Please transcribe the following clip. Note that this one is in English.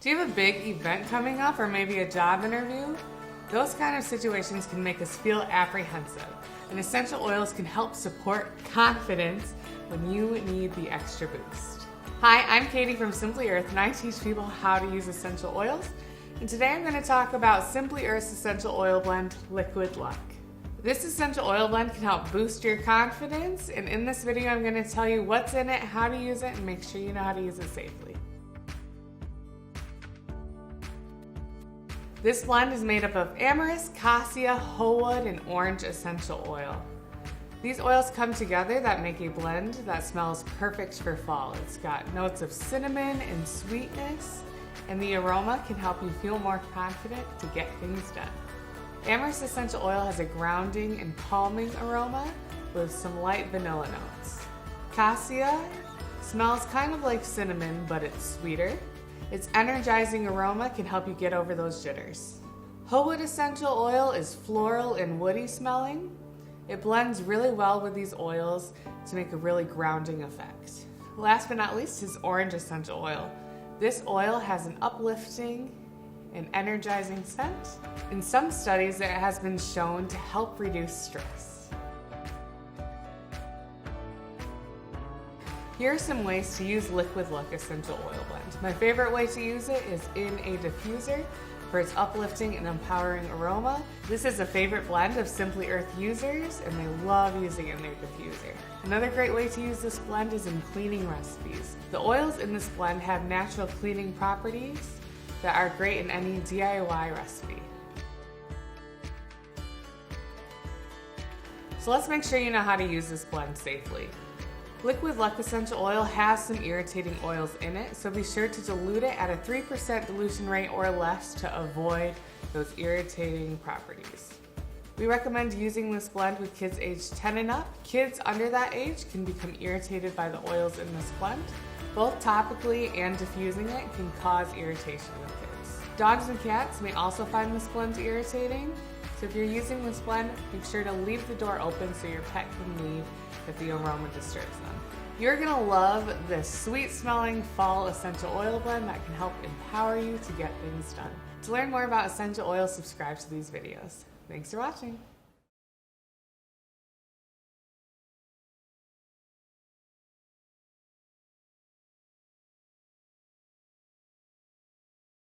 Do you have a big event coming up or maybe a job interview? Those kind of situations can make us feel apprehensive, and essential oils can help support confidence when you need the extra boost. Hi, I'm Katie from Simply Earth, and I teach people how to use essential oils. And today I'm going to talk about Simply Earth's essential oil blend, Liquid Luck. This essential oil blend can help boost your confidence, and in this video I'm going to tell you what's in it, how to use it, and make sure you know how to use it safely. This blend is made up of amyris, cassia, hoewood, and orange essential oil. These oils come together that make a blend that smells perfect for fall. It's got notes of cinnamon and sweetness, and the aroma can help you feel more confident to get things done. Amyris essential oil has a grounding and calming aroma with some light vanilla notes. Cassia smells kind of like cinnamon, but it's sweeter. Its energizing aroma can help you get over those jitters. Hoewood essential oil is floral and woody smelling. It blends really well with these oils to make a really grounding effect. Last but not least is orange essential oil. This oil has an uplifting and energizing scent. In some studies, it has been shown to help reduce stress. Here are some ways to use Liquid Luck essential oil blend. My favorite way to use it is in a diffuser for its uplifting and empowering aroma. This is a favorite blend of Simply Earth users, and they love using it in their diffuser. Another great way to use this blend is in cleaning recipes. The oils in this blend have natural cleaning properties that are great in any DIY recipe. So let's make sure you know how to use this blend safely. Liquid Luck essential oil has some irritating oils in it, so be sure to dilute it at a 3% dilution rate or less to avoid those irritating properties. We recommend using this blend with kids aged 10 and up. Kids under that age can become irritated by the oils in this blend. Both topically and diffusing it can cause irritation with kids. Dogs and cats may also find this blend irritating, so if you're using this blend, make sure to leave the door open so your pet can leave if the aroma disturbs them. You're gonna love this sweet smelling fall essential oil blend that can help empower you to get things done. To learn more about essential oils, subscribe to these videos. Thanks for watching.